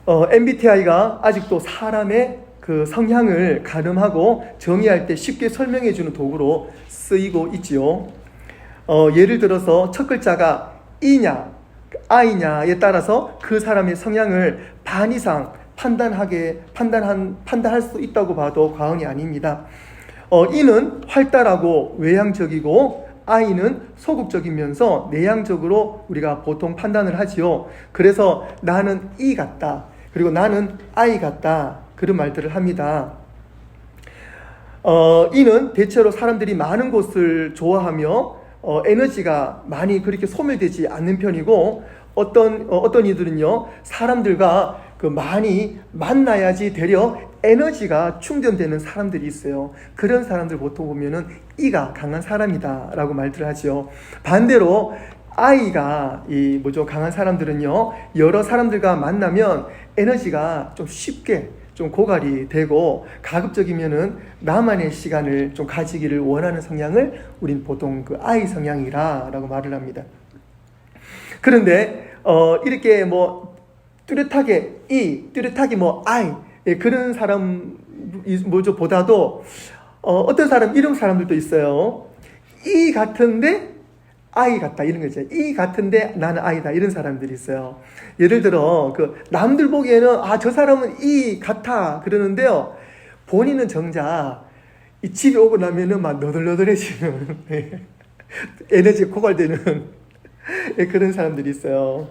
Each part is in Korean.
MBTI가 아직도 사람의 그 성향을 가늠하고 정의할 때 쉽게 설명해주는 도구로 쓰이고 있지요. 예를 들어서 첫 글자가 E냐, I냐에 따라서 그 사람의 성향을 반 이상 판단할 수 있다고 봐도 과언이 아닙니다. E는 활달하고 외향적이고 I는 소극적이면서 내향적으로 우리가 보통 판단을 하지요. 그래서 나는 E 같다, 그리고 나는 I 같다, 그런 말들을 합니다. E는 대체로 사람들이 많은 곳을 좋아하며 에너지가 많이 그렇게 소멸되지 않는 편이고, 어떤 이들은요, 사람들과 많이 만나야지 되려 에너지가 충전되는 사람들이 있어요. 그런 사람들 보통 보면은 E가 강한 사람이다 라고 말들을 하죠. 반대로 I가 강한 사람들은요, 여러 사람들과 만나면 에너지가 좀 쉽게 좀 고갈이 되고, 가급적이면은 나만의 시간을 좀 가지기를 원하는 성향을 우린 보통 그 I 성향이라고 말을 합니다. 그런데 이렇게 뚜렷하게 E, 뚜렷하게 I, 그런 사람 보다도 어떤 사람, 이런 사람들도 있어요. E 같은데 I 같다, 이런 거죠. E 같은데 나는 I다, 이런 사람들이 있어요. 예를 들어 남들 보기에는 저 사람은 E 같아 그러는데요, 본인은 정작 이 집에 오고 나면은 막 너덜너덜해지는 에너지가 고갈되는 그런 사람들이 있어요.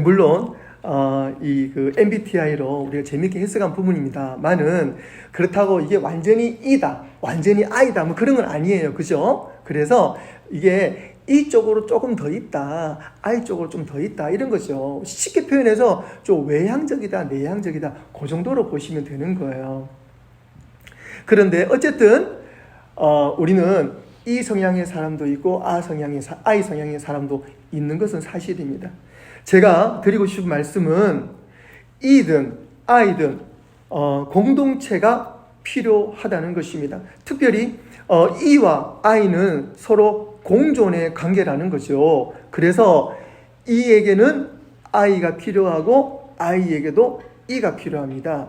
물론 MBTI로 우리가 재밌게 해석한 부분입니다만은, 그렇다고 이게 완전히 E다, 완전히 I다, 그런 건 아니에요. 그죠? 그래서 이게 E 쪽으로 조금 더 있다, I 쪽으로 좀 더 있다, 이런 거죠. 쉽게 표현해서 좀 외향적이다, 내향적이다, 그 정도로 보시면 되는 거예요. 그런데 어쨌든 우리는 E 성향의 사람도 있고 I 성향의 사람도 있는 것은 사실입니다. 제가 드리고 싶은 말씀은 E든 I든 공동체가 필요하다는 것입니다. 특별히 E와 I는 서로 공존의 관계라는 거죠. 그래서 E에게는 I가 필요하고 I에게도 E가 필요합니다.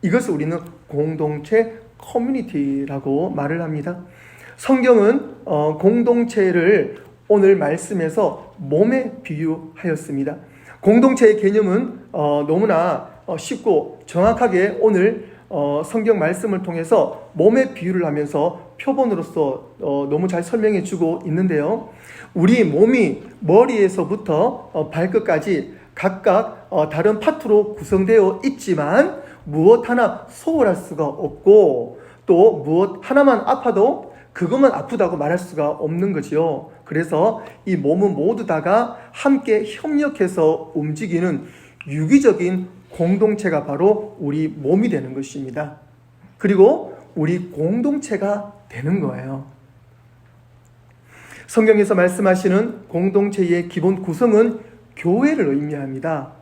이것을 우리는 공동체 커뮤니티라고 말을 합니다. 성경은 공동체를 오늘 말씀에서 몸에 비유하였습니다. 공동체의 개념은 너무나 쉽고 정확하게 오늘 성경 말씀을 통해서 몸의 비유를 하면서 표본으로서 너무 잘 설명해 주고 있는데요. 우리 몸이 머리에서부터 발끝까지 각각 다른 파트로 구성되어 있지만 무엇 하나 소홀할 수가 없고, 또 무엇 하나만 아파도 그것만 아프다고 말할 수가 없는 거지요. 그래서 이 몸은 모두 다가 함께 협력해서 움직이는 유기적인 공동체가 바로 우리 몸이 되는 것입니다. 그리고 우리 공동체가 되는 거예요. 성경에서 말씀하시는 공동체의 기본 구성은 교회를 의미합니다.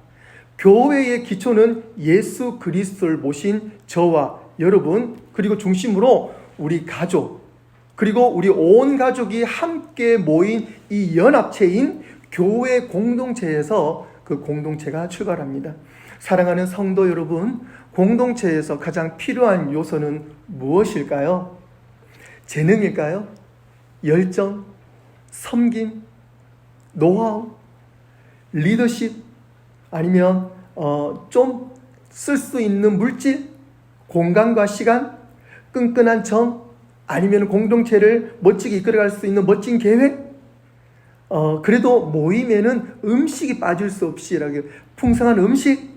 교회의 기초는 예수 그리스도를 모신 저와 여러분, 그리고 중심으로 우리 가족, 그리고 우리 온 가족이 함께 모인 이 연합체인 교회 공동체에서 그 공동체가 출발합니다. 사랑하는 성도 여러분, 공동체에서 가장 필요한 요소는 무엇일까요? 재능일까요? 열정, 섬김, 노하우, 리더십, 아니면 좀 쓸 수 있는 물질, 공간과 시간, 끈끈한 정, 아니면 공동체를 멋지게 이끌어갈 수 있는 멋진 계획? 그래도 모임에는 음식이 빠질 수 없이 풍성한 음식,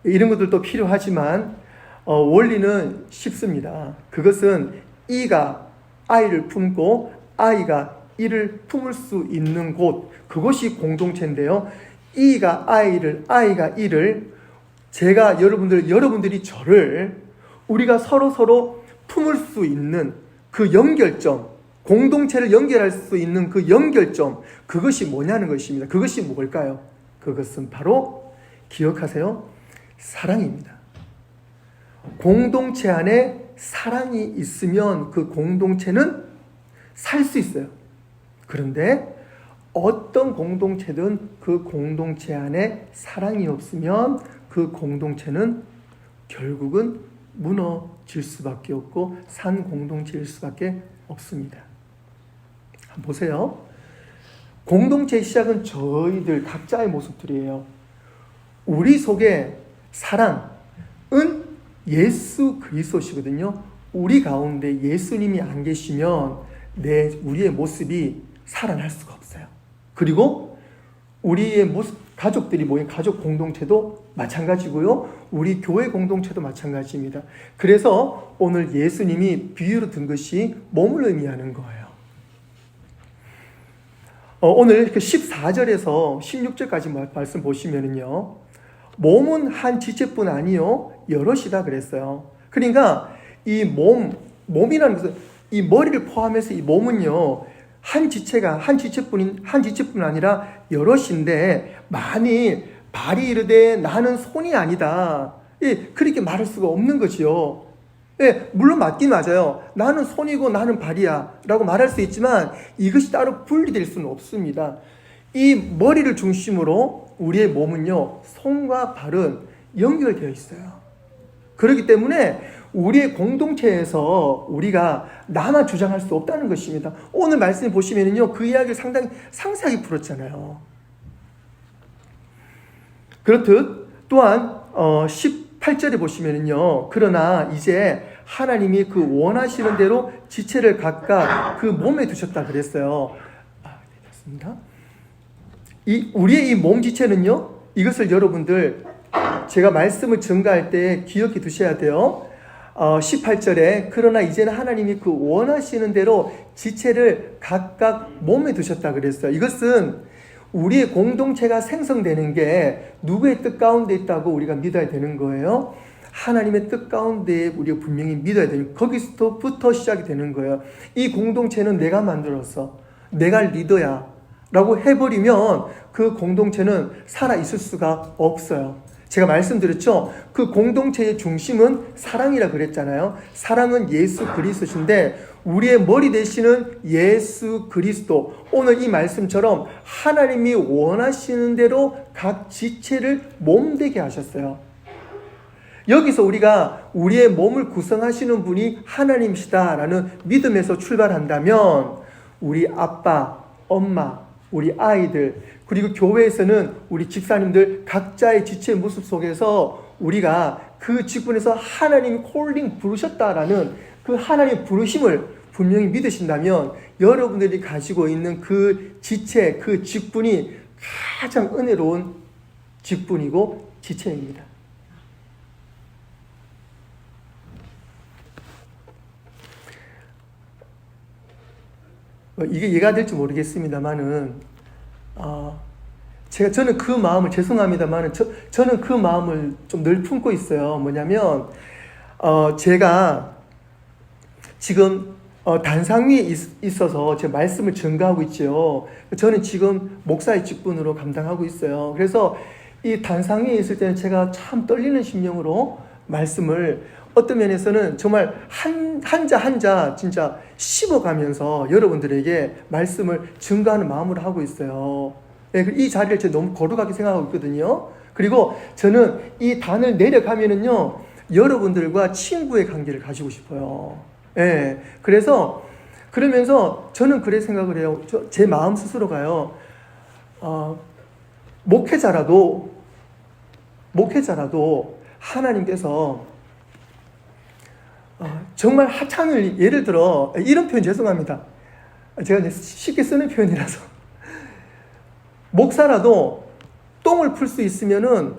이런 것들도 필요하지만 원리는 쉽습니다. 그것은 E가 I를 품고 I가 E를 품을 수 있는 곳, 그것이 공동체인데요. E가 I를, I가 E를, 제가 여러분들이 저를, 우리가 서로 품을 수 있는 그 연결점, 공동체를 연결할 수 있는 그 연결점, 그것이 뭐냐는 것입니다. 그것이 뭘까요? 그것은 바로, 기억하세요, 사랑입니다. 공동체 안에 사랑이 있으면 그 공동체는 살 수 있어요. 그런데 어떤 공동체든 그 공동체 안에 사랑이 없으면 그 공동체는 결국은 무너질 수밖에 없고 산 공동체일 수밖에 없습니다. 한번 보세요. 공동체의 시작은 저희들 각자의 모습들이에요. 우리 속에 사랑은 예수 그리스도시거든요. 우리 가운데 예수님이 안 계시면 우리의 모습이 살아날 수가 없어요. 그리고 우리의 모습, 가족들이 모인 가족 공동체도 마찬가지고요. 우리 교회 공동체도 마찬가지입니다. 그래서 오늘 예수님이 비유로 든 것이 몸을 의미하는 거예요. 오늘 14절에서 16절까지 말씀 보시면은요, 몸은 한 지체뿐 아니요 여럿이다 그랬어요. 그러니까 이 몸이라는 것은 이 머리를 포함해서 이 몸은요, 한 지체뿐 아니라 여럿인데, 만일 발이 이르되 나는 손이 아니다, 그렇게 말할 수가 없는 거지요. 물론 맞긴 맞아요. 나는 손이고 나는 발이야 라고 말할 수 있지만 이것이 따로 분리될 수는 없습니다. 이 머리를 중심으로 우리의 몸은요, 손과 발은 연결되어 있어요. 그렇기 때문에 우리의 공동체에서 우리가 나만 주장할 수 없다는 것입니다. 오늘 말씀 보시면은요, 그 이야기를 상당히 상세하게 풀었잖아요. 그렇듯 또한 18절에 보시면은요, 그러나 이제 하나님이 그 원하시는 대로 지체를 각각 그 몸에 두셨다 그랬어요. 됐습니다. 우리의 이 몸 지체는요, 이것을 여러분들 제가 말씀을 증가할 때 기억해 두셔야 돼요. 18절에 그러나 이제는 하나님이 그 원하시는 대로 지체를 각각 몸에 두셨다 그랬어요. 이것은 우리의 공동체가 생성되는 게 누구의 뜻 가운데 있다고 우리가 믿어야 되는 거예요. 하나님의 뜻 가운데 우리가 분명히 믿어야 되는, 거기서부터 시작이 되는 거예요. 이 공동체는 내가 만들었어, 내가 리더야 라고 해버리면 그 공동체는 살아있을 수가 없어요. 제가 말씀드렸죠. 그 공동체의 중심은 사랑이라 그랬잖아요. 사랑은 예수 그리스도신데 우리의 머리 되시는 예수 그리스도, 오늘 이 말씀처럼 하나님이 원하시는 대로 각 지체를 몸되게 하셨어요. 여기서 우리가 우리의 몸을 구성하시는 분이 하나님이시다라는 믿음에서 출발한다면 우리 아빠, 엄마, 우리 아이들, 그리고 교회에서는 우리 집사님들 각자의 지체의 모습 속에서 우리가 그 직분에서 하나님이 콜링 부르셨다라는 그 하나님의 부르심을 분명히 믿으신다면 여러분들이 가지고 있는 그 지체, 그 직분이 가장 은혜로운 직분이고 지체입니다. 이게 이해가 될지 모르겠습니다만은, 저는 그 마음을, 죄송합니다만은, 저는 그 마음을 좀 늘 품고 있어요. 뭐냐면, 제가 지금, 단상 위에 있어서 제 말씀을 전가하고 있죠. 저는 지금 목사의 직분으로 감당하고 있어요. 그래서 이 단상 위에 있을 때는 제가 참 떨리는 심령으로 말씀을 어떤 면에서는 정말 한자 진짜 씹어가면서 여러분들에게 말씀을 증거하는 마음으로 하고 있어요. 이 자리를 제가 너무 거룩하게 생각하고 있거든요. 그리고 저는 이 단을 내려가면은요, 여러분들과 친구의 관계를 가지고 싶어요. 그래서 그러면서 저는 그래 생각을 해요. 제 마음 스스로가요, 목회자라도 하나님께서 정말 하찮을, 예를 들어 이런 표현 죄송합니다. 제가 이제 쉽게 쓰는 표현이라서, 목사라도 똥을 풀 수 있으면은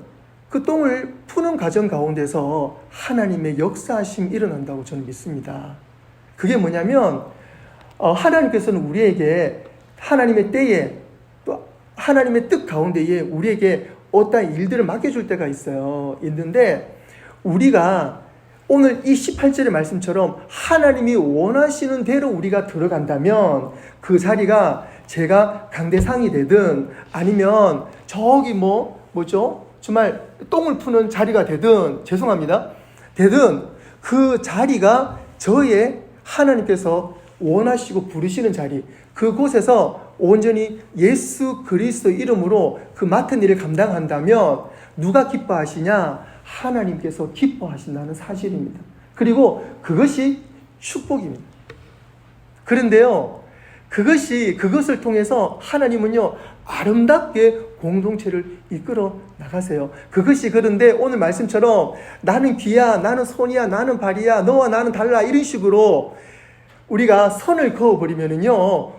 그 똥을 푸는 과정 가운데서 하나님의 역사하심이 일어난다고 저는 믿습니다. 그게 뭐냐면 하나님께서는 우리에게 하나님의 때에 또 하나님의 뜻 가운데에 우리에게 어떠한 일들을 맡겨줄 때가 있는데 우리가 오늘 이 18절의 말씀처럼 하나님이 원하시는 대로 우리가 들어간다면 그 자리가 제가 강대상이 되든 아니면 저기 정말 똥을 푸는 자리가 되든 그 자리가 저의 하나님께서 원하시고 부르시는 자리, 그곳에서 온전히 예수 그리스도 이름으로 그 맡은 일을 감당한다면 누가 기뻐하시냐? 하나님께서 기뻐하신다는 사실입니다. 그리고 그것이 축복입니다. 그런데요, 그것을 통해서 하나님은요, 아름답게 공동체를 이끌어 나가세요. 그것이 그런데 오늘 말씀처럼 나는 귀야, 나는 손이야, 나는 발이야, 너와 나는 달라 이런 식으로 우리가 선을 그어버리면은요,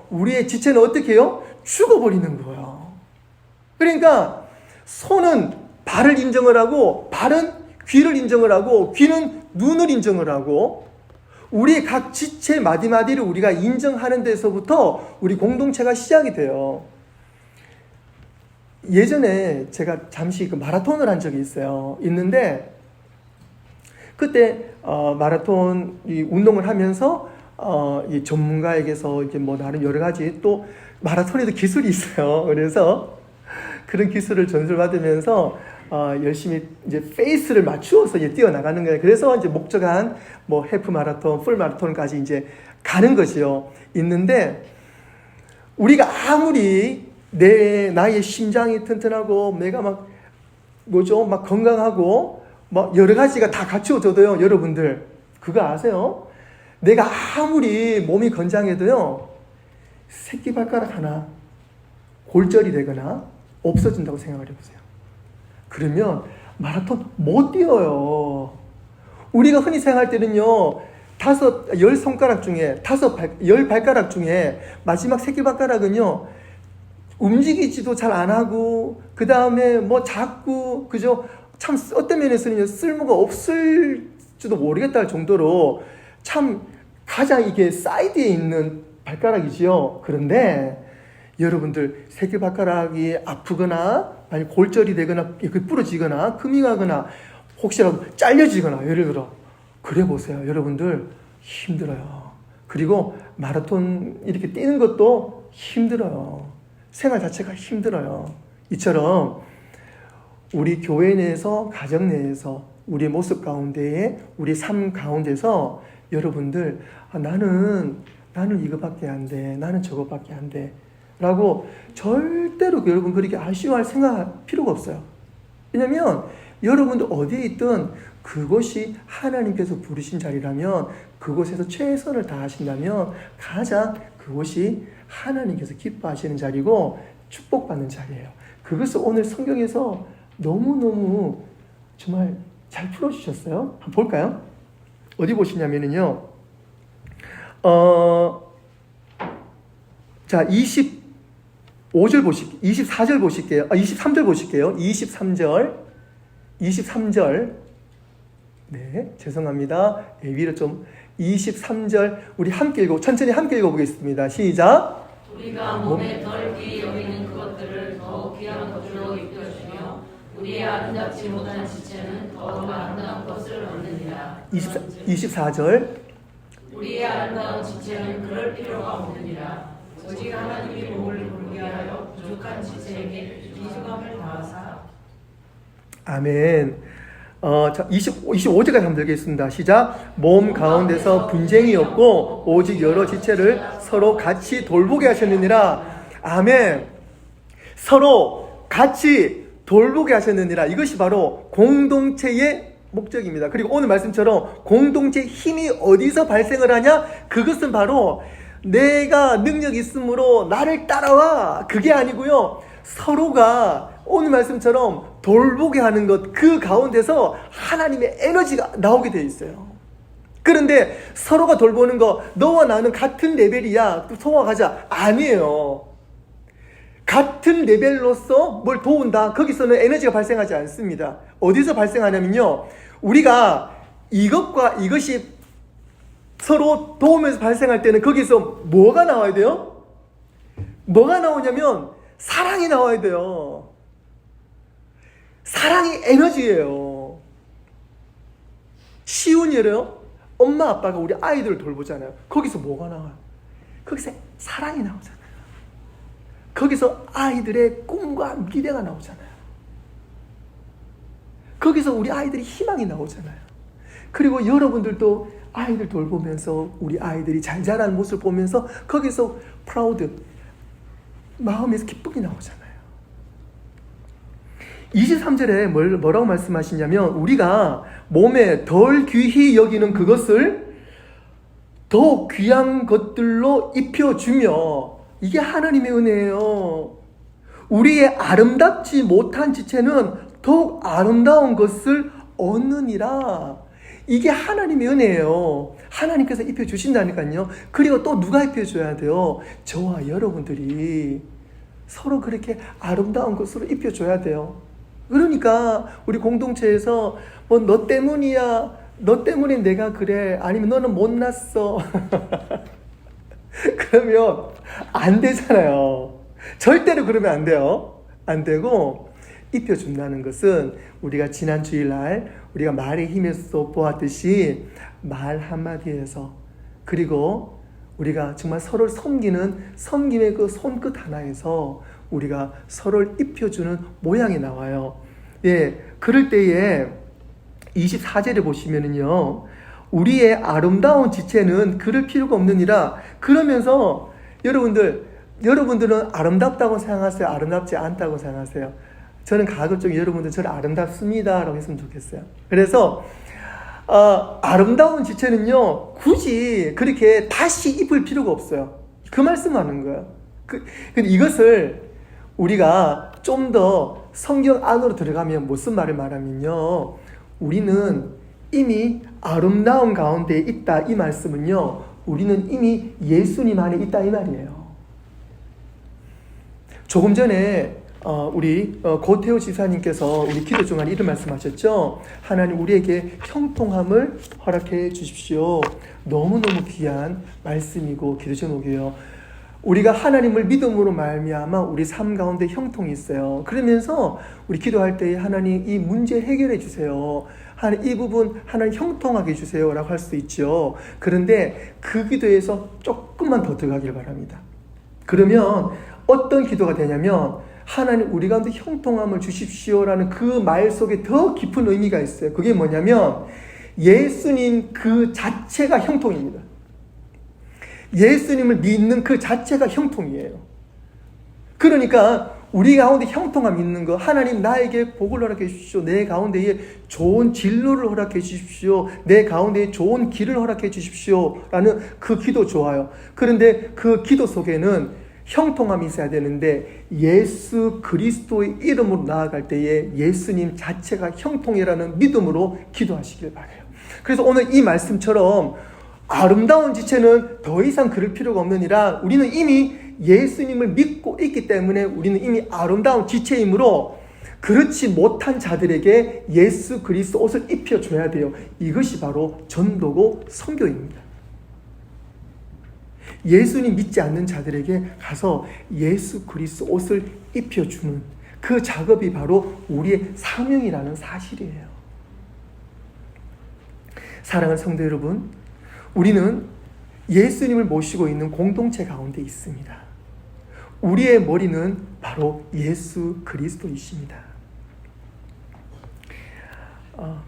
우리의 지체는 어떻게 해요? 죽어버리는 거예요. 그러니까 손은 발을 인정을 하고, 발은 귀를 인정을 하고, 귀는 눈을 인정을 하고, 우리의 각 지체 마디마디를 우리가 인정하는 데서부터 우리 공동체가 시작이 돼요. 예전에 제가 잠시 그 마라톤을 한 적이 있는데 그때 마라톤 이 운동을 하면서 이 전문가에게서 이제 뭐 나름 여러 가지 또 마라톤에도 기술이 있어요. 그래서 그런 기술을 전수받으면서 열심히 이제 페이스를 맞추어서 이제 뛰어나가는 거예요. 그래서 이제 목적한 뭐 해프 마라톤, 풀 마라톤까지 이제 가는 것이요. 있는데 우리가 아무리 나의 심장이 튼튼하고 내가 막 건강하고 막 여러 가지가 다 갖추어져도요. 여러분들 그거 아세요? 내가 아무리 몸이 건장해도요. 새끼발가락 하나 골절이 되거나 없어진다고 생각을 해보세요. 그러면 마라톤 못 뛰어요. 우리가 흔히 생각할 때는요. 10손가락 중에 10발가락 중에 마지막 새끼발가락은요. 움직이지도 잘 안 하고 그 다음에 뭐 자꾸 그죠? 참 어떤 면에서는 쓸모가 없을지도 모르겠다 할 정도로 참 가장 이게 사이드에 있는 발가락이지요. 그런데 여러분들 새끼발가락이 아프거나 아니 골절이 되거나 부러지거나 금이 가거나 혹시라도 잘려지거나 예를 들어 그래 보세요. 여러분들 힘들어요. 그리고 마라톤 이렇게 뛰는 것도 힘들어요. 생활 자체가 힘들어요. 이처럼 우리 교회 내에서 가정 내에서 우리 모습 가운데에 우리 삶 가운데서 여러분들 나는 이거밖에 안 돼. 나는 저거밖에 안 돼. 라고 절대로 여러분 그렇게 아쉬워할 생각 필요가 없어요. 왜냐면 여러분들 어디에 있든 그것이 하나님께서 부르신 자리라면 그곳에서 최선을 다하신다면 가장 그것이 하나님께서 기뻐하시는 자리고 축복받는 자리예요. 그것을 오늘 성경에서 너무너무 정말 잘 풀어주셨어요. 한번 볼까요? 어디 보시냐면요. 자, 25절 24절 보실게요. 23절 보실게요. 23절. 네, 죄송합니다. 위로 좀 23절 우리 함께 천천히 함께 읽어보겠습니다. 시작. 우리가 몸에 덜 귀히 여기는 그것들을 더 귀한 것으로 입혀주며 우리의 아름답지 못한 지체는 더 아름다운 것을 얻느니라. 24절 우리의 아름다운 지체는 그럴 필요가 없느니라. 오직 하나님이 몸을 부르게 하여 부족한 지체에게 비수감을 다하사. 아멘. 자, 25절까지 한번 들겠습니다. 시작. 몸 가운데서 분쟁이 없고 오직 여러 지체를 서로 같이 돌보게 하셨느니라. 아멘. 서로 같이 돌보게 하셨느니라. 이것이 바로 공동체의 목적입니다. 그리고 오늘 말씀처럼 공동체의 힘이 어디서 발생을 하냐? 그것은 바로 내가 능력이 있으므로 나를 따라와. 그게 아니고요. 서로가 오늘 말씀처럼 돌보게 하는 것, 그 가운데서 하나님의 에너지가 나오게 되어 있어요. 그런데 서로가 돌보는 거, 너와 나는 같은 레벨이야, 소화가자. 아니에요. 같은 레벨로서 뭘 도운다, 거기서는 에너지가 발생하지 않습니다. 어디서 발생하냐면요, 우리가 이것과 이것이 서로 도우면서 발생할 때는 거기서 뭐가 나와야 돼요? 뭐가 나오냐면 사랑이 나와야 돼요. 사랑이 에너지예요. 쉬운 예로요. 엄마 아빠가 우리 아이들을 돌보잖아요. 거기서 뭐가 나와요? 거기서 사랑이 나오잖아요. 거기서 아이들의 꿈과 미래가 나오잖아요. 거기서 우리 아이들의 희망이 나오잖아요. 그리고 여러분들도 아이들 돌보면서 우리 아이들이 잘 자라는 모습을 보면서 거기서 프라우드, 마음에서 기쁨이 나오잖아요. 23절에 뭐라고 말씀하시냐면 우리가 몸에 덜 귀히 여기는 그것을 더 귀한 것들로 입혀주며, 이게 하나님의 은혜예요. 우리의 아름답지 못한 지체는 더욱 아름다운 것을 얻느니라. 이게 하나님의 은혜예요. 하나님께서 입혀주신다니까요. 그리고 또 누가 입혀줘야 돼요? 저와 여러분들이 서로 그렇게 아름다운 것으로 입혀줘야 돼요. 그러니까 우리 공동체에서 뭐 너 때문이야, 너 때문에 내가 그래, 아니면 너는 못났어 그러면 안 되잖아요. 절대로 그러면 안 돼요. 안 되고, 입혀준다는 것은 우리가 지난 주일날 우리가 말의 힘에서 보았듯이 말 한마디에서, 그리고 우리가 정말 서로를 섬기는 섬김의 그 손끝 하나에서 우리가 서로를 입혀주는 모양이 나와요. 예, 그럴 때에 24절에 보시면은요, 우리의 아름다운 지체는 그럴 필요가 없느니라. 그러면서 여러분들은 아름답다고 생각하세요? 아름답지 않다고 생각하세요? 저는 가급적 여러분들 저를 아름답습니다 라고 했으면 좋겠어요. 그래서 아름다운 지체는요, 굳이 그렇게 다시 입을 필요가 없어요. 그 말씀하는 거예요. 근데 이것을 우리가 좀 더 성경 안으로 들어가면 무슨 말을 말하면요, 우리는 이미 아름다운 가운데 있다, 이 말씀은요, 우리는 이미 예수님 안에 있다, 이 말이에요. 조금 전에 우리 고태호 지사님께서 우리 기도 중간에 이런 말씀하셨죠. 하나님 우리에게 형통함을 허락해 주십시오. 너무너무 귀한 말씀이고 기도 제목이에요. 우리가 하나님을 믿음으로 말미암아 우리 삶 가운데 형통이 있어요. 그러면서 우리 기도할 때 하나님 이 문제 해결해 주세요, 하나님 이 부분 하나님 형통하게 해주세요 라고 할 수 있죠. 그런데 그 기도에서 조금만 더 들어가길 바랍니다. 그러면 어떤 기도가 되냐면, 하나님 우리 가운데 형통함을 주십시오라는 그 말 속에 더 깊은 의미가 있어요. 그게 뭐냐면 예수님 그 자체가 형통입니다. 예수님을 믿는 그 자체가 형통이에요. 그러니까 우리 가운데 형통함이 있는 거, 하나님 나에게 복을 허락해 주십시오, 내 가운데에 좋은 진로를 허락해 주십시오, 내 가운데에 좋은 길을 허락해 주십시오 라는 그 기도 좋아요. 그런데 그 기도 속에는 형통함이 있어야 되는데, 예수 그리스도의 이름으로 나아갈 때에 예수님 자체가 형통이라는 믿음으로 기도하시길 바라요. 그래서 오늘 이 말씀처럼 아름다운 지체는 더 이상 그럴 필요가 없느니라. 우리는 이미 예수님을 믿고 있기 때문에 우리는 이미 아름다운 지체이므로 그렇지 못한 자들에게 예수 그리스도 옷을 입혀줘야 돼요. 이것이 바로 전도고 선교입니다. 예수님 믿지 않는 자들에게 가서 예수 그리스도 옷을 입혀주는 그 작업이 바로 우리의 사명이라는 사실이에요. 사랑하는 성도 여러분, 우리는 예수님을 모시고 있는 공동체 가운데 있습니다. 우리의 머리는 바로 예수 그리스도이십니다.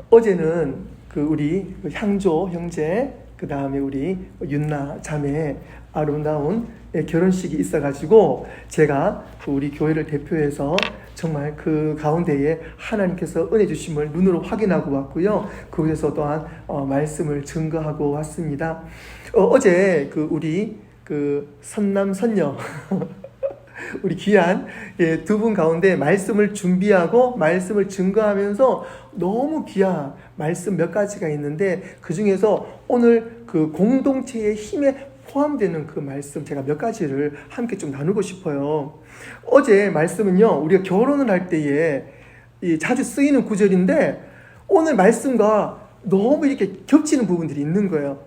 어제는 우리 향조 형제, 그 다음에 우리 윤나 자매 아름다운 결혼식이 있어가지고 제가 우리 교회를 대표해서 정말 그 가운데에 하나님께서 은혜 주심을 눈으로 확인하고 왔고요. 거기서 또한 말씀을 증거하고 왔습니다. 어제 우리 선남 선녀 우리 귀한 두 분 가운데 말씀을 준비하고 말씀을 증거하면서 너무 귀한 말씀 몇 가지가 있는데, 그 중에서 오늘 그 공동체의 힘에 포함되는 그 말씀 제가 몇 가지를 함께 좀 나누고 싶어요. 어제 말씀은요, 우리가 결혼을 할 때에 자주 쓰이는 구절인데 오늘 말씀과 너무 이렇게 겹치는 부분들이 있는 거예요.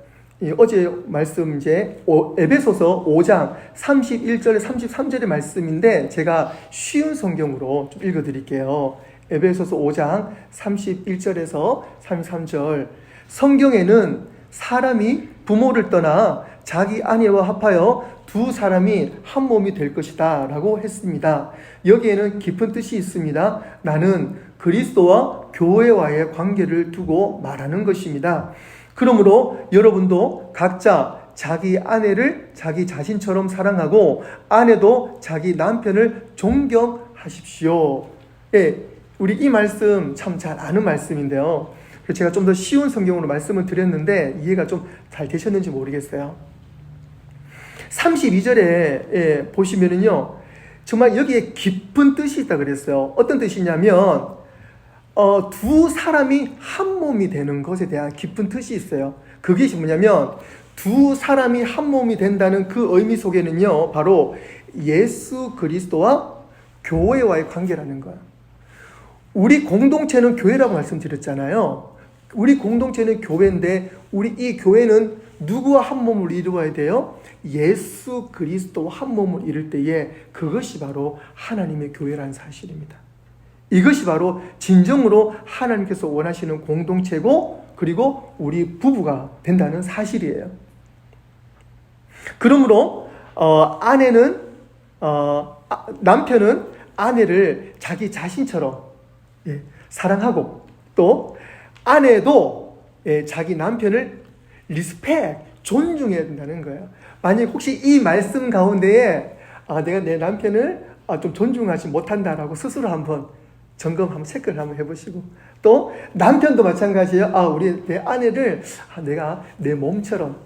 어제 말씀 이제 에베소서 5장 31절에 33절의 말씀인데 제가 쉬운 성경으로 좀 읽어드릴게요. 에베소서 5장 31절에서 33절. 성경에는 사람이 부모를 떠나 자기 아내와 합하여 두 사람이 한 몸이 될 것이다 라고 했습니다. 여기에는 깊은 뜻이 있습니다. 나는 그리스도와 교회와의 관계를 두고 말하는 것입니다. 그러므로 여러분도 각자 자기 아내를 자기 자신처럼 사랑하고 아내도 자기 남편을 존경하십시오. 예, 우리 이 말씀 참 잘 아는 말씀인데요. 그래서 제가 좀 더 쉬운 성경으로 말씀을 드렸는데 이해가 좀 잘 되셨는지 모르겠어요. 32절에 보시면은요, 정말 여기에 깊은 뜻이 있다 그랬어요. 어떤 뜻이냐면 두 사람이 한 몸이 되는 것에 대한 깊은 뜻이 있어요. 그게 뭐냐면 두 사람이 한 몸이 된다는 그 의미 속에는요, 바로 예수 그리스도와 교회와의 관계라는 거야. 우리 공동체는 교회라고 말씀드렸잖아요. 우리 공동체는 교회인데 우리 이 교회는 누구와 한 몸을 이루어야 돼요? 예수 그리스도와 한 몸을 이룰 때에 그것이 바로 하나님의 교회라는 사실입니다. 이것이 바로 진정으로 하나님께서 원하시는 공동체고 그리고 우리 부부가 된다는 사실이에요. 그러므로 남편은 아내를 자기 자신처럼 사랑하고 또 아내도 자기 남편을 리스펙, 존중해야 된다는 거예요. 만약 혹시 이 말씀 가운데에 내가 내 남편을 좀 존중하지 못한다라고 스스로 한번 점검 한번 체크를 한번 해보시고 또 남편도 마찬가지예요. 내 아내를 내가 내 몸처럼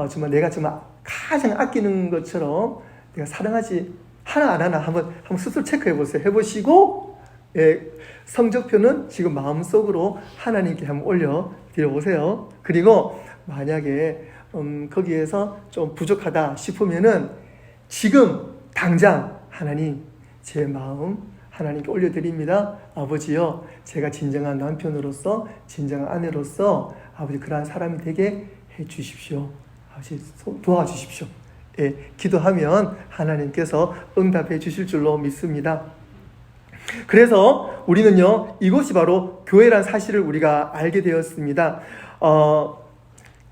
정말 내가 정말 가장 아끼는 것처럼 내가 사랑하지 하나 안 하나 한번 스스로 체크해 보세요. 해보시고 성적표는 지금 마음속으로 하나님께 한번 올려드려 보세요. 그리고 만약에 거기에서 좀 부족하다 싶으면은 지금 당장 하나님 제 마음 하나님께 올려드립니다. 아버지요, 제가 진정한 남편으로서 진정한 아내로서 아버지 그러한 사람이 되게 해주십시오. 아버지 도와주십시오. 기도하면 하나님께서 응답해 주실 줄로 믿습니다. 그래서 우리는요, 이것이 바로 교회란 사실을 우리가 알게 되었습니다.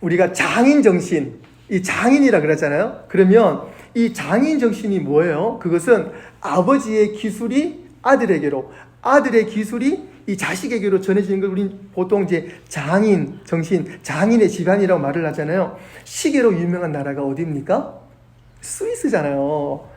우리가 장인 정신, 이 장인이라 그러잖아요. 그러면 이 장인 정신이 뭐예요? 그것은 아버지의 기술이 아들에게로, 아들의 기술이 이 자식에게로 전해지는 걸 우리는 보통 이제 장인 정신, 장인의 집안이라고 말을 하잖아요. 시계로 유명한 나라가 어디입니까? 스위스잖아요.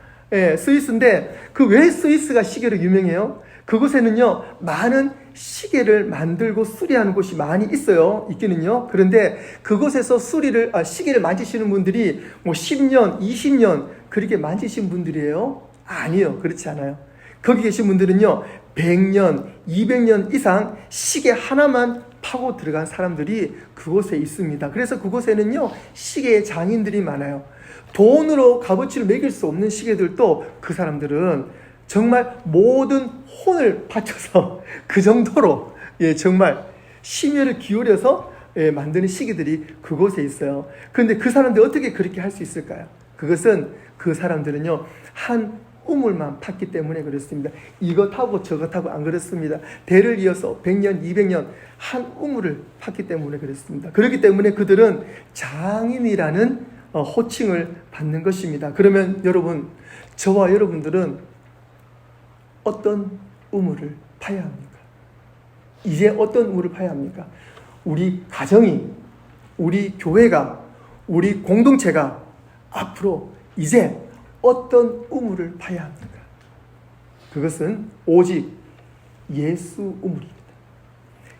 스위스인데 왜 스위스가 시계로 유명해요? 그곳에는요, 많은 시계를 만들고 수리하는 곳이 많이 있기는요. 그런데 그곳에서 시계를 만지시는 분들이 10년, 20년 그렇게 만지신 분들이에요? 아니요. 그렇지 않아요. 거기 계신 분들은요, 100년, 200년 이상 시계 하나만 파고 들어간 사람들이 그곳에 있습니다. 그래서 그곳에는요, 시계의 장인들이 많아요. 돈으로 값어치를 매길 수 없는 시계들도 그 사람들은 정말 모든 혼을 바쳐서 그 정도로 정말 심혈을 기울여서 만드는 시계들이 그곳에 있어요. 그런데 그 사람들이 어떻게 그렇게 할 수 있을까요? 그것은 그 사람들은요, 한 우물만 팠기 때문에 그렇습니다. 이것하고 저것하고 안 그렇습니다. 대를 이어서 100년, 200년 한 우물을 팠기 때문에 그렇습니다. 그렇기 때문에 그들은 장인이라는 호칭을 받는 것입니다. 그러면 여러분, 저와 여러분들은 어떤 우물을 파야 합니까? 이제 어떤 우물을 파야 합니까? 우리 가정이, 우리 교회가, 우리 공동체가 앞으로 이제 어떤 우물을 파야 합니까? 그것은 오직 예수 우물입니다.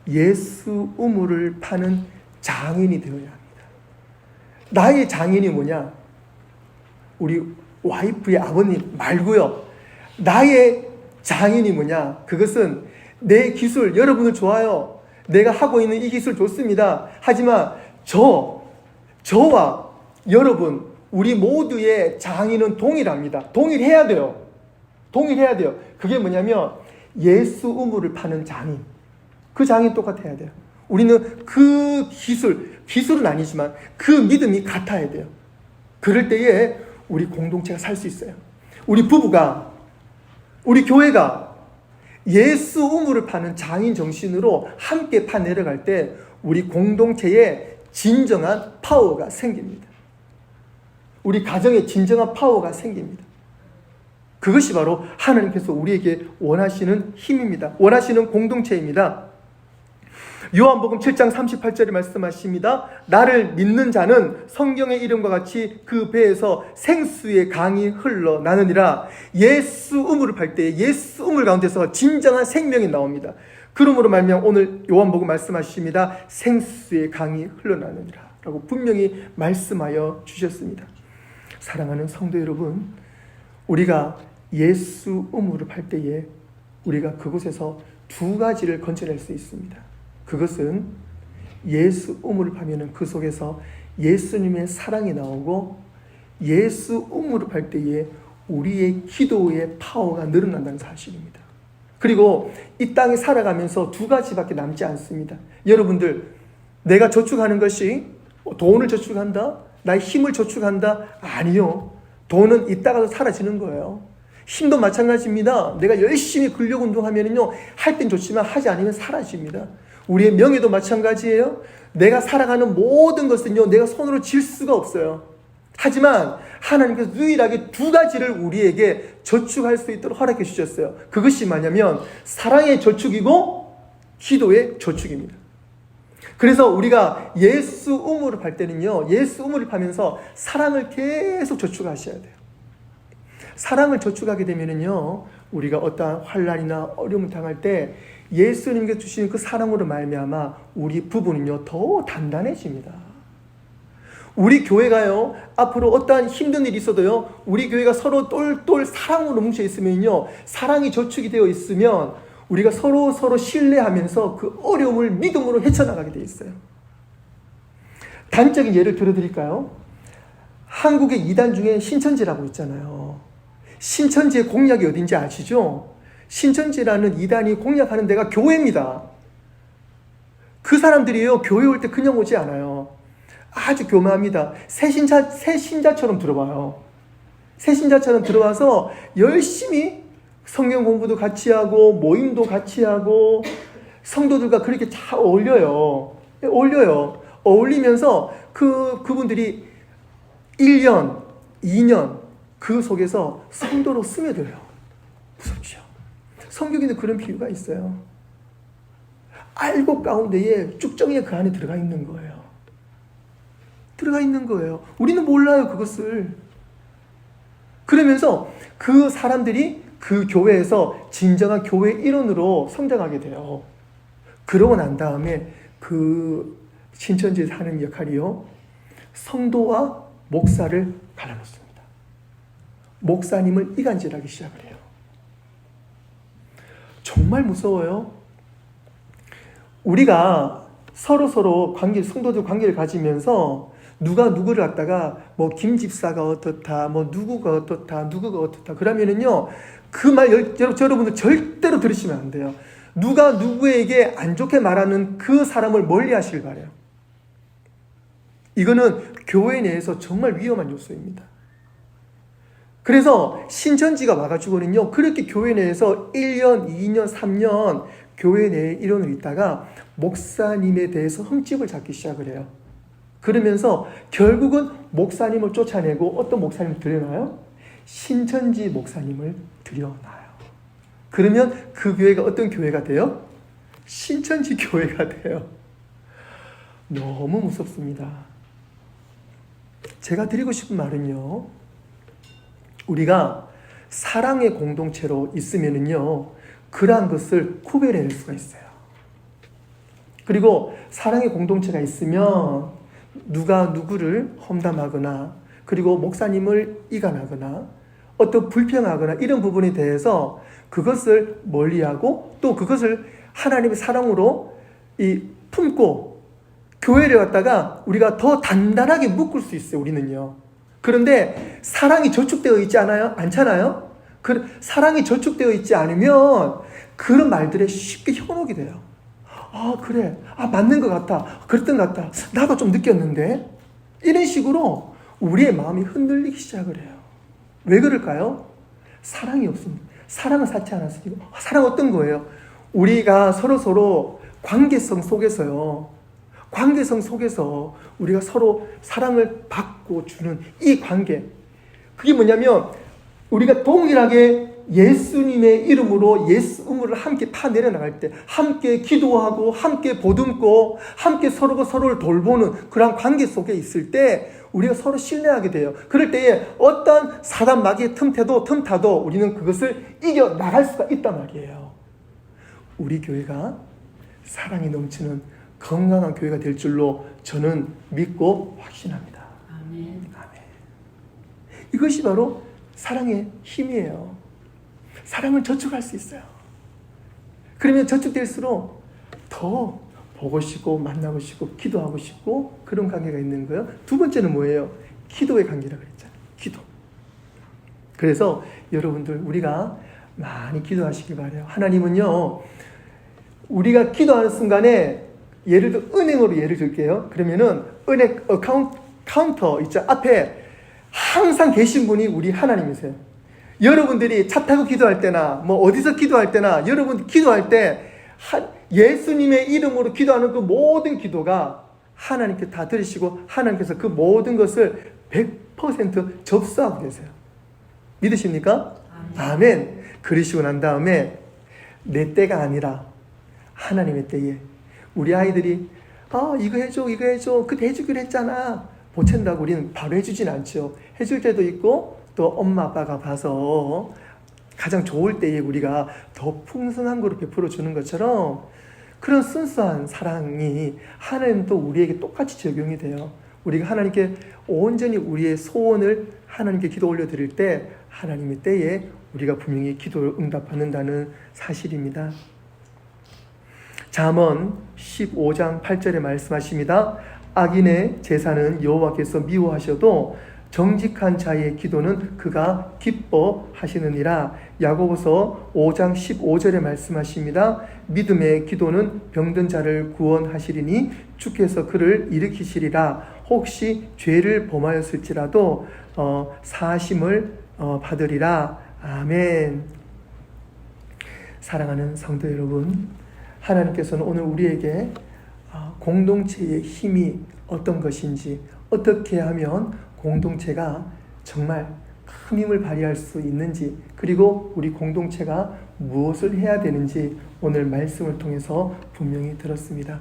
예수 우물을 파는 장인이 되어야 합니다. 나의 장인이 뭐냐? 우리 와이프의 아버님 말고요. 나의 장인이 뭐냐? 그것은 내 기술, 여러분은 좋아요. 내가 하고 있는 이 기술 좋습니다. 하지만 저와 여러분, 우리 모두의 장인은 동일합니다. 동일해야 돼요. 동일해야 돼요. 그게 뭐냐면 예수 우물을 파는 장인. 그 장인 똑같아야 돼요. 우리는 그 기술은 아니지만 그 믿음이 같아야 돼요. 그럴 때에 우리 공동체가 살 수 있어요. 우리 부부가, 우리 교회가 예수 우물을 파는 장인 정신으로 함께 파 내려갈 때 우리 공동체에 진정한 파워가 생깁니다. 우리 가정에 진정한 파워가 생깁니다. 그것이 바로 하나님께서 우리에게 원하시는 힘입니다. 원하시는 공동체입니다. 요한복음 7장 38절에 말씀하십니다. 나를 믿는 자는 성경의 이름과 같이 그 배에서 생수의 강이 흘러나느니라. 예수 우물을 팔 때 예수 우물 가운데서 진정한 생명이 나옵니다. 그러므로 말미암아 오늘 요한복음 말씀하십니다. 생수의 강이 흘러나느니라 라고 분명히 말씀하여 주셨습니다. 사랑하는 성도 여러분, 우리가 예수 우물을 팔 때에 우리가 그곳에서 두 가지를 건져낼 수 있습니다. 그것은 예수 우물을 파면은 그 속에서 예수님의 사랑이 나오고, 예수 우물을 팔 때에 우리의 기도의 파워가 늘어난다는 사실입니다. 그리고 이 땅에 살아가면서 두 가지밖에 남지 않습니다. 여러분들, 내가 저축하는 것이 돈을 저축한다? 나의 힘을 저축한다? 아니요. 돈은 이따가도 사라지는 거예요. 힘도 마찬가지입니다. 내가 열심히 근력 운동하면요, 할 땐 좋지만 하지 않으면 사라집니다. 우리의 명예도 마찬가지예요. 내가 살아가는 모든 것은요, 내가 손으로 쥘 수가 없어요. 하지만 하나님께서 유일하게 두 가지를 우리에게 저축할 수 있도록 허락해 주셨어요. 그것이 뭐냐면 사랑의 저축이고 기도의 저축입니다. 그래서 우리가 예수 우물을 팔 때는요, 예수 우물을 파면서 사랑을 계속 저축하셔야 돼요. 사랑을 저축하게 되면은요, 우리가 어떠한 환난이나 어려움을 당할 때 예수님께 주시는 그 사랑으로 말미암아 우리 부부는요 더 단단해집니다. 우리 교회가요, 앞으로 어떠한 힘든 일이 있어도요, 우리 교회가 서로 똘똘 사랑으로 뭉쳐 있으면요, 사랑이 저축이 되어 있으면 우리가 서로 신뢰하면서 그 어려움을 믿음으로 헤쳐나가게 되어 있어요. 단적인 예를 들어드릴까요? 한국의 이단 중에 신천지라고 있잖아요. 신천지의 공약이 어딘지 아시죠? 신천지라는 이단이 공약하는 데가 교회입니다. 그 사람들이요, 교회 올 때 그냥 오지 않아요. 아주 교묘합니다. 새신자처럼 들어와요. 새신자처럼 들어와서 열심히 성경 공부도 같이 하고 모임도 같이 하고 성도들과 그렇게 잘 어울려요. 어울리면서 그분들이 1년, 2년 그 속에서 성도로 스며들어요. 무섭죠? 성경에는 그런 비유가 있어요. 알곡 가운데에 쭉정이가 그 안에 들어가 있는 거예요. 우리는 몰라요, 그것을. 그러면서 그 사람들이 그 교회에서 진정한 교회 일원으로 성장하게 돼요. 그러고 난 다음에 그 신천지에서 하는 역할이요, 성도와 목사를 갈라놓습니다. 목사님을 이간질하기 시작을 해요. 정말 무서워요. 우리가 서로 성도들 관계를 가지면서 누가 누구를 갖다가 뭐 김집사가 어떻다, 뭐 누구가 어떻다 그러면은요, 그 말 여러분들 절대로 들으시면 안 돼요. 누가 누구에게 안 좋게 말하는 그 사람을 멀리 하시길 바래요. 이거는 교회 내에서 정말 위험한 요소입니다. 그래서 신천지가 와가지고는요, 그렇게 교회 내에서 1년, 2년, 3년 교회 내에 일원을 있다가 목사님에 대해서 흠집을 잡기 시작을 해요. 그러면서 결국은 목사님을 쫓아내고 어떤 목사님을 들여놔요? 신천지 목사님을 들여놔요. 그러면 그 교회가 어떤 교회가 돼요? 신천지 교회가 돼요. 너무 무섭습니다. 제가 드리고 싶은 말은요, 우리가 사랑의 공동체로 있으면은요, 그러한 것을 구별해낼 수가 있어요. 그리고 사랑의 공동체가 있으면 누가 누구를 험담하거나, 그리고 목사님을 이간하거나, 어떤 불평하거나 이런 부분에 대해서 그것을 멀리하고, 또 그것을 하나님의 사랑으로 품고 교회를 갖다가 우리가 더 단단하게 묶을 수 있어요, 우리는요. 그런데 사랑이 저축되어 있지 않잖아요? 사랑이 저축되어 있지 않으면 그런 말들에 쉽게 현혹이 돼요. 그래. 맞는 것 같다. 그랬던 것 같다. 나도 좀 느꼈는데. 이런 식으로 우리의 마음이 흔들리기 시작을 해요. 왜 그럴까요? 사랑이 없습니다. 사랑을 쌓지 않았으니까. 사랑 어떤 거예요? 우리가 서로 관계성 속에서 우리가 서로 사랑을 받고 주는 이 관계. 그게 뭐냐면, 우리가 동일하게 예수님의 이름으로 예수 의무를 함께 파 내려나갈 때 함께 기도하고 함께 보듬고 함께 서로가 서로를 돌보는 그런 관계 속에 있을 때 우리가 서로 신뢰하게 돼요. 그럴 때에 어떤 사단 마귀의 틈타도 우리는 그것을 이겨 나갈 수가 있단 말이에요. 우리 교회가 사랑이 넘치는 건강한 교회가 될 줄로 저는 믿고 확신합니다. 아멘. 아멘. 이것이 바로 사랑의 힘이에요. 사랑을 저축할 수 있어요. 그러면 저축될수록 더 보고 싶고 만나고 싶고 기도하고 싶고 그런 관계가 있는 거예요. 두 번째는 뭐예요? 기도의 관계라고 그랬잖아요. 기도. 그래서 여러분들 우리가 많이 기도하시기 바라요. 하나님은요, 우리가 기도하는 순간에 예를 들어 은행으로 예를 들게요. 그러면은 은행 카운터 있죠. 앞에 항상 계신 분이 우리 하나님이세요. 여러분들이 차 타고 기도할 때나 뭐 어디서 기도할 때나 여러분 기도할 때 예수님의 이름으로 기도하는 그 모든 기도가 하나님께 다 들으시고 하나님께서 그 모든 것을 100% 접수하고 계세요. 믿으십니까? 아멘. 그러시고 난 다음에 내 때가 아니라 하나님의 때에 우리 아이들이 이거 해줘 그때 해주기로 했잖아 보챈다고 우리는 바로 해주진 않죠. 해줄 때도 있고 또 엄마 아빠가 봐서 가장 좋을 때에 우리가 더 풍성한 거로 베풀어 주는 것처럼 그런 순수한 사랑이 하나님도 우리에게 똑같이 적용이 돼요. 우리가 하나님께 온전히 우리의 소원을 하나님께 기도 올려드릴 때 하나님의 때에 우리가 분명히 기도를 응답받는다는 사실입니다. 잠언 15장 8절에 말씀하십니다. 악인의 제사는 여호와께서 미워하셔도 정직한 자의 기도는 그가 기뻐하시느니라. 야고보서 5장 15절에 말씀하십니다. 믿음의 기도는 병든 자를 구원하시리니 주께서 그를 일으키시리라. 혹시 죄를 범하였을지라도 사하심을 받으리라. 아멘. 사랑하는 성도 여러분, 하나님께서는 오늘 우리에게 공동체의 힘이 어떤 것인지, 어떻게 하면 공동체가 정말 큰 힘을 발휘할 수 있는지, 그리고 우리 공동체가 무엇을 해야 되는지 오늘 말씀을 통해서 분명히 들었습니다.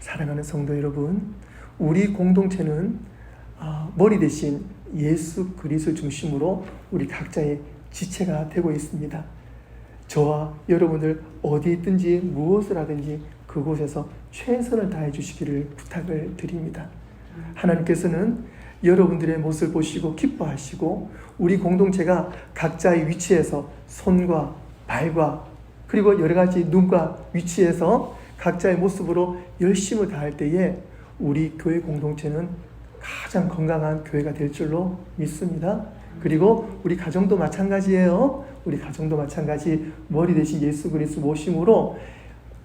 사랑하는 성도 여러분, 우리 공동체는 머리 대신 예수 그리스도 중심으로 우리 각자의 지체가 되고 있습니다. 저와 여러분들 어디 있든지 무엇을 하든지 그곳에서 최선을 다해 주시기를 부탁을 드립니다. 하나님께서는 여러분들의 모습을 보시고 기뻐하시고 우리 공동체가 각자의 위치에서 손과 발과 그리고 여러 가지 눈과 위치에서 각자의 모습으로 열심을 다할 때에 우리 교회 공동체는 가장 건강한 교회가 될 줄로 믿습니다. 그리고 우리 가정도 마찬가지예요. 우리 가정도 마찬가지 머리 대신 예수 그리스도 모심으로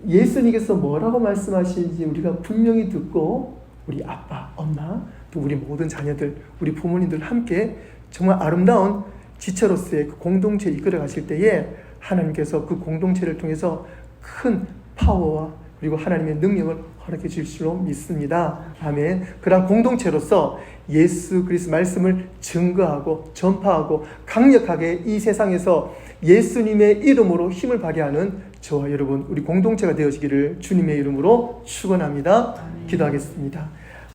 예수님께서 뭐라고 말씀하시는지 우리가 분명히 듣고 우리 아빠, 엄마, 또 우리 모든 자녀들, 우리 부모님들 함께 정말 아름다운 지체로서의 그 공동체를 이끌어 가실 때에 하나님께서 그 공동체를 통해서 큰 파워와 그리고 하나님의 능력을 허락해 주실 줄로 믿습니다. 아멘. 그러한 공동체로서 예수 그리스도 말씀을 증거하고 전파하고 강력하게 이 세상에서 예수님의 이름으로 힘을 발휘하는 저와 여러분 우리 공동체가 되어지기를 주님의 이름으로 축원합니다. 기도하겠습니다.